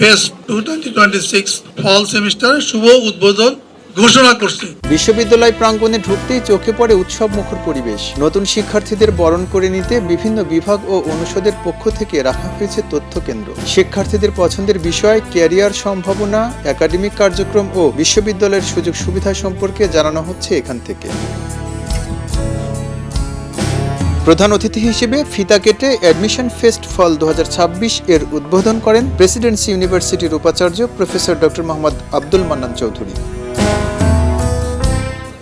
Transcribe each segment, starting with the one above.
Fest 2026 ফল সেমিস্টারের শুভ উদ্বোধন ঘোষণা করছি। বিশ্ববিদ্যালয় প্রাঙ্গণে ঢুকতেই চোখে পড়ে উৎসব মুখর পরিবেশ। নতুন শিক্ষার্থীদের বরণ করে নিতে বিভিন্ন বিভাগ ও অনুষদের পক্ষ থেকে রাখা হয়েছে তথ্য কেন্দ্র। শিক্ষার্থীদের পছন্দের বিষয়, ক্যারিয়ার সম্ভাবনা, একাডেমিক কার্যক্রম ও বিশ্ববিদ্যালয়ের সুযোগ সুবিধা সম্পর্কে জানানো হচ্ছে এখান থেকে। প্রধান অতিথি হিসেবে ফিতা কেটে অ্যাডমিশন ফেস্ট ফল 2026 এর উদ্বোধন করেন প্রেসিডেন্সি ইউনিভার্সিটির উপাচার্য প্রফেসর ডক্টর মোহাম্মদ আব্দুল মান্নান চৌধুরী।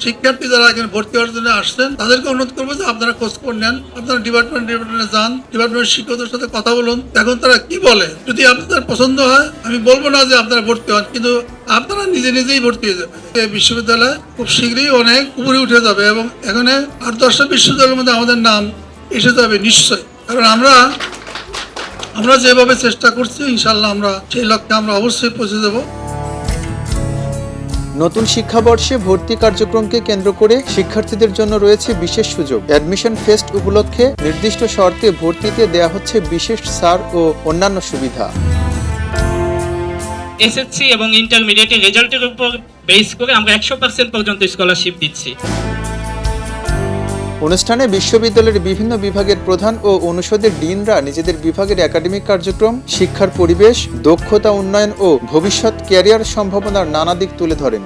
শিক্ষার্থী যারা এখানে ভর্তি হওয়ার জন্য আসছেন তাদেরকে অনুরোধ করবো যে আপনারা খোঁজখবর নেন, আপনারা ডিপার্টমেন্টে যান, ডিপার্টমেন্টের শিক্ষকদের সাথে কথা বলুন, এখন তারা কি বলে। যদি আপনাদের পছন্দ হয়, আমি বলবো না যে আপনারা ভর্তি হন, কিন্তু আপনারা নিজেই ভর্তি হয়ে যাবেন। এই বিশ্ববিদ্যালয় খুব শীঘ্রই অনেক উপরে উঠে যাবে এবং এখানে 8-10টা বিশ্ববিদ্যালয়ের মধ্যে আমাদের নাম এসে যাবে নিশ্চয়। কারণ আমরা যেভাবে চেষ্টা করছি, ইনশাল্লাহ আমরা সেই লক্ষ্যে আমরা অবশ্যই পৌঁছে যাবো। নতুন শিক্ষাবর্ষে ভর্তি কার্যক্রমকে কেন্দ্র করে শিক্ষার্থীদের জন্য রয়েছে বিশেষ সুযোগ। অ্যাডমিশন ফেস্ট উপলক্ষে নির্দিষ্ট শর্তে ভর্তিতে দেয়া হচ্ছে বিশেষ ছাড় ও অন্যান্য সুবিধা। এসএসসি এবং ইন্টারমিডিয়েটের রেজাল্টের উপর বেস করে আমরা 100% পর্যন্ত স্কলারশিপ দিচ্ছি। অনুষ্ঠানে বিশ্ববিদ্যালয়ের বিভিন্ন বিভাগের প্রধান ও অনুষদের ডিনরা নিজেদের বিভাগের একাডেমিক কার্যক্রম, শিক্ষার পরিবেশ, দক্ষতা উন্নয়ন ও ভবিষ্যৎ ক্যারিয়ার সম্ভাবনার নানা দিক তুলে ধরেন।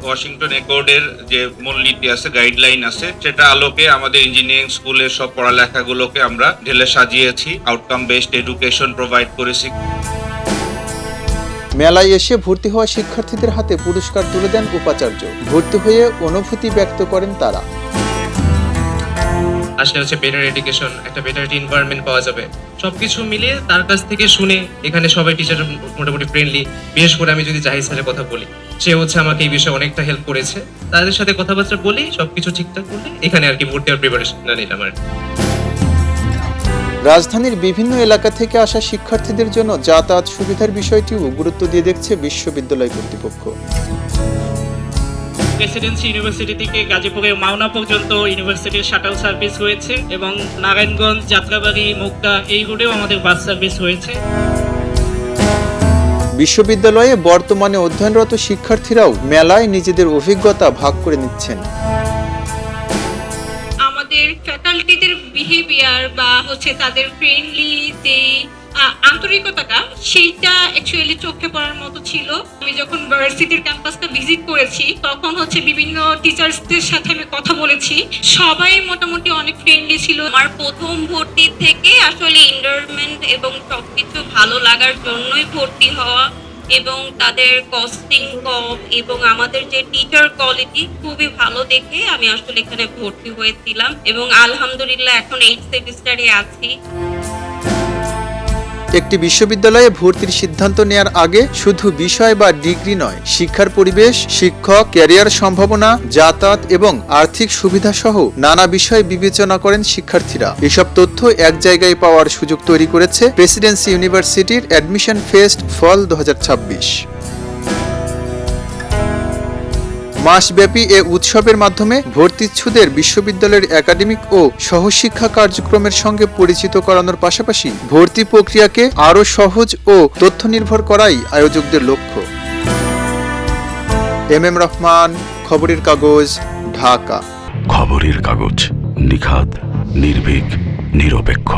ওয়াশিংটন অ্যাকর্ডের যে মূলনীতি আছে, গাইডলাইন আছে, সেটা আলোকে আমাদের ইঞ্জিনিয়ারিং স্কুলের সব পড়ালেখাগুলোকে আমরা ঢেলে সাজিয়েছি, আউটকাম বেসড এডুকেশন প্রোভাইড করেছি। মেলায় এসে ভর্তি হওয়া শিক্ষার্থীদের হাতে পুরস্কার তুলে দেন উপাচার্য। ভর্তি হয়ে অনুভূতি ব্যক্ত করেন তারা। আসলে হচ্ছে বেটার এডুকেশন, একটা বেটার এনভায়রনমেন্ট পাওয়া যাবে। সবকিছু মিলিয়ে তার কাছ থেকে শুনে এখানে সবাই টিচার মোটামুটি ফ্রেন্ডলি। বিশেষ করে আমি যদি জাহিদ স্যারের কথা বলি, সে হচ্ছে আমাকে এই বিষয়ে অনেকটা হেল্প করেছে। তাদের সাথে কথাবার্তা বলি, সবকিছু ঠিকঠাক করলে এখানে আর কি ভর্তি হওয়ার প্রিপারেশন নিলাম আর। রাজধানীর বিভিন্ন এলাকা থেকে আসা শিক্ষার্থীদের জন্য যাতায়াত সুবিধার বিষয়টিও গুরুত্ব দিয়ে দেখছে বিশ্ববিদ্যালয় কর্তৃপক্ষ। প্রেসিডেন্সি ইউনিভার্সিটি থেকে গাজীপুরের মাওনা পর্যন্ত ইউনিভার্সিটির শাটল সার্ভিস হয়েছে এবং নারায়ণগঞ্জ, যাত্রাবাড়ি, মুগদা এই রুটেও আমাদের বাস সার্ভিস হয়েছে। বিশ্ববিদ্যালয়ে বর্তমানে অধ্যয়নরত শিক্ষার্থীরাও মেলায় নিজেদের অভিজ্ঞতা ভাগ করে নিচ্ছেন। আমাদের ফ্যাকাল্টিদের বিহেভিয়ার বা হচ্ছে তাদের ফ্রেন্ডলি যে আন্তরিকতাটা, সেইটা অ্যাকচুয়ালি চোখে পড়ার মতো ছিল। আমি যখন ভার্সিটির ক্যাম্পাসটা ভিজিট করেছি, তখন হচ্ছে বিভিন্ন টিচার্সদের সাথে আমি কথা বলেছি, সবাই মোটামুটি অনেক ফ্রেন্ডলি ছিল। আমার প্রথম ভর্তি থেকে আসলে এনভায়রনমেন্ট এবং সবকিছু ভালো লাগার জন্যই ভর্তি হওয়া, এবং তাদের কস্টিং কম এবং আমাদের যে টিচার কোয়ালিটি খুবই ভালো দেখে আমি আসলে এখানে ভর্তি হয়েছিলাম এবং আলহামদুলিল্লাহ এখন 8 সেমিস্টারে আছি। একটি বিশ্ববিদ্যালয়ে ভর্তির সিদ্ধান্ত নেয়ার আগে শুধু বিষয় বা ডিগ্রি নয়, শিক্ষার পরিবেশ, শিক্ষক, ক্যারিয়ার সম্ভাবনা, যাতায়াত এবং আর্থিক সুবিধা সহ নানা বিষয় বিবেচনা করেন শিক্ষার্থীরা। এসব তথ্য এক জায়গায় পাওয়ার সুযোগ তৈরি করেছে প্রেসিডেন্সি ইউনিভার্সিটির অ্যাডমিশন ফেস্ট ফল 2026। মাসব্যাপী এ উৎসবের মাধ্যমে ভর্তিচ্ছুদের বিশ্ববিদ্যালয়ের একাডেমিক ও সহশিক্ষা কার্যক্রমের সঙ্গে পরিচিত করানোর পাশাপাশি ভর্তি প্রক্রিয়াকে আরও সহজ ও তথ্য নির্ভর করাই আয়োজকদের লক্ষ্য। এম রহমান, খবরের কাগজ, ঢাকা। খবরের কাগজ, নিখাদ, নির্ভীক, নিরপেক্ষ।